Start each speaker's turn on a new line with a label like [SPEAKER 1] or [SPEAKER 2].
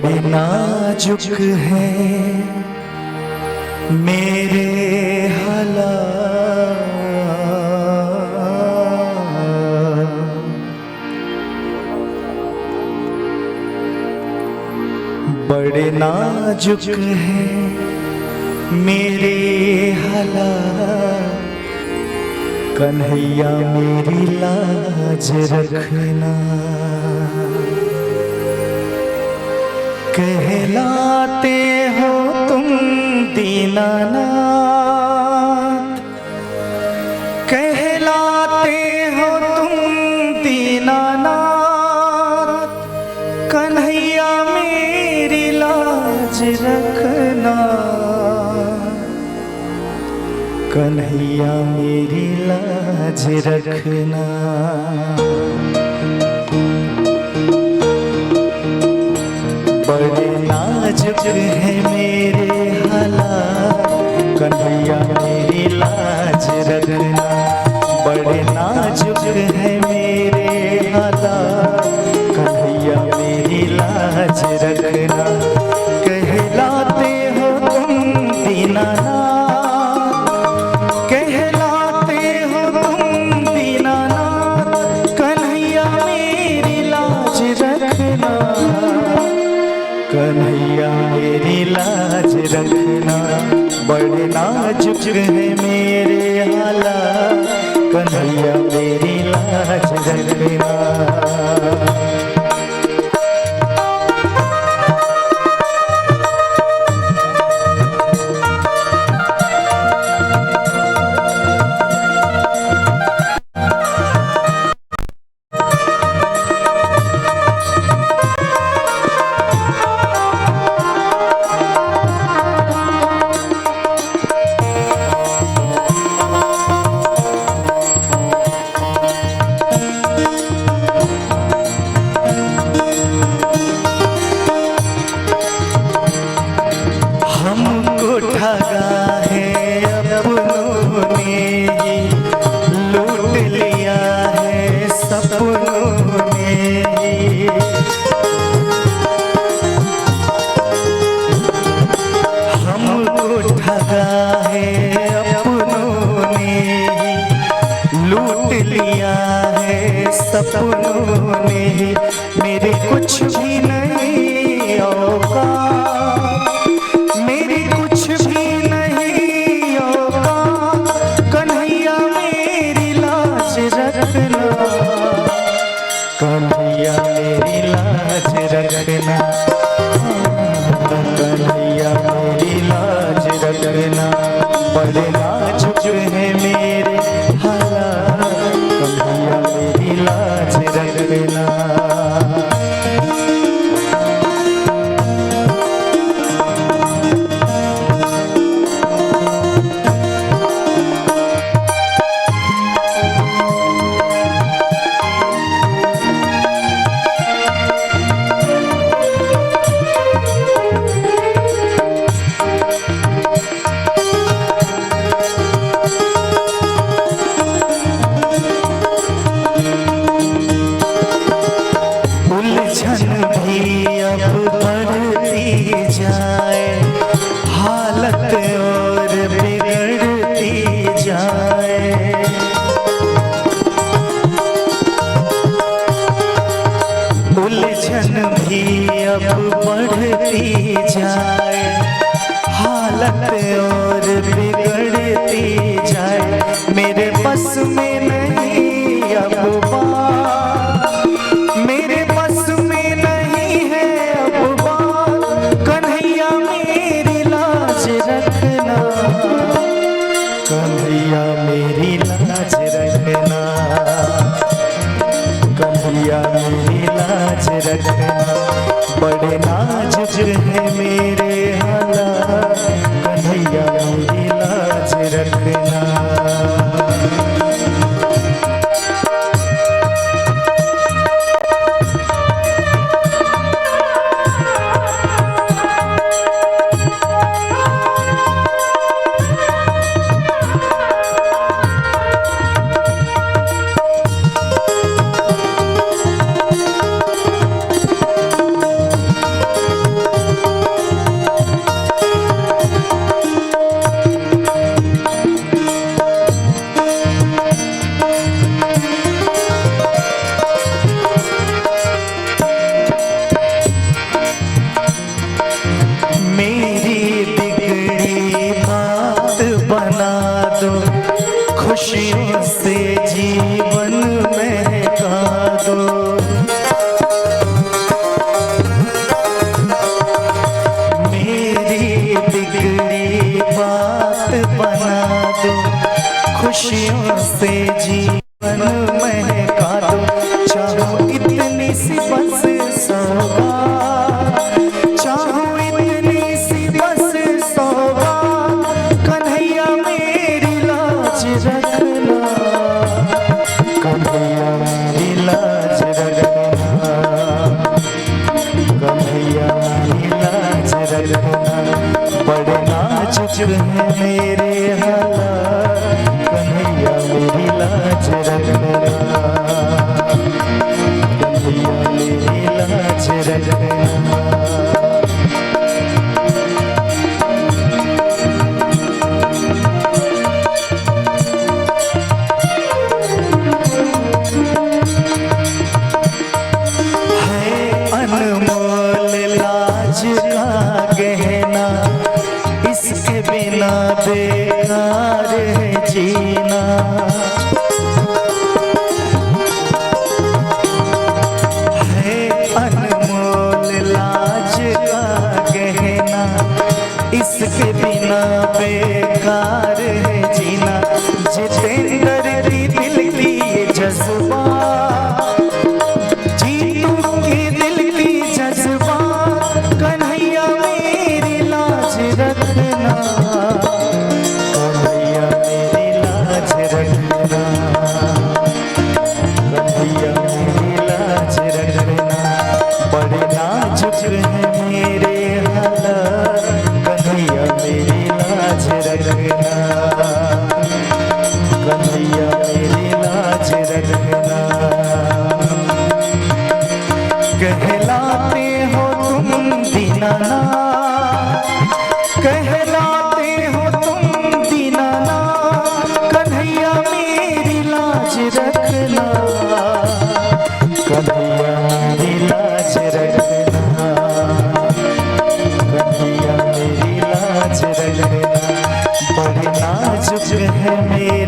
[SPEAKER 1] बड़े नाजुक हैं मेरे हालात, बड़े नाजुक हैं मेरे हालात। कन्हैया मेरी लाज रखना, कहलाते हो तुम दीनानाथ, कहलाते हो तुम दीनानाथ। कन्हैया मेरी लाज रखना, कन्हैया मेरी लाज रखना। बड़े नाजुक है मेरे हालात, कन्हैया मेरी लाज रखना। बड़े नाजुक है मेरे हालात, कन्हैया मेरी लाज रखना। कहलाते हो तुम दीनानाथ, कहलाते हो तुम दीनानाथ। कन्हैया मेरी लाज रखना, कन्हैया मेरी लाज रखना। बड़े नाजुक है मेरे हालात, कन्हैया मेरी लाज रखना। हमको ठगा है अपनों ने ही, लूट लिया है सपनों ने ही। हमको ठगा है अपनों ने ही, लूट लिया है सपनों ने ही। मेरे कुछ भी नहीं औकात, मेरी कुछ भी नहीं औकात। कन्हैया मेरी लाज रखना, कन्हैया मेरी लाज रखना। कन्हैया मेरी लाज रखना। बड़े नाजुक है मेरे हालात, कन्हैया मेरी लाज रखना। उलझन भी अब बढ़ती जाए, हालत और बिगड़ती जाए। उलझन भी अब बढ़ती जाए, हालत और बिगड़ती जाए। मेरे बस में नहीं अब बात, मेरे बस में नहीं है अब बात। कन्हैया मेरी लाज रखना, कन्हैया मेरी लाज रखना। कन्हैया मेरी लाज रखना। बड़े नाजुक है मेरे हालात, कन्हैया मेरी लाज रखना। खुशियों से जीवन महका दो, मेरी बिगड़ी बात बना दो, खुशियों से जीवन महका दो। चाहो इतनी सी बस सौगात, चाहो इतनी सी बस सौगात, कन्हैया मेरी लाज रखना, कन्हैया मेरी लाज रखना, कन्हैया मेरी लाज रखना। बड़े नाजुक है मेरे हालात, कन्हैया मेरी लाज रखना, कन्हैया मेरी लाज रखना। अनमोल लाज का गहना, इसके बिना बेकार है जीना। है अनमोल लाज का गहना, इसके बिना बेकार है जीना। जितेंद्र की दिल की ये जज्बा, कन्हैया मेरी लाज रखना, कन्हैया मेरी लाज रखना, कन्हैया मेरी लाज रखना। बड़े नाजुक है मेरे हालात, कन्हैया मेरी लाज रखना, कन्हैया मेरी लाज रखना। कहलाते हो तुम दीनानाथ, कहलाते हो तुम दीनानाथ, कन्हैया मेरी लाज रखना, कन्हैया मेरी लाज रखना, कन्हैया मेरी लाज रखना। बड़े नाजुक है मेरे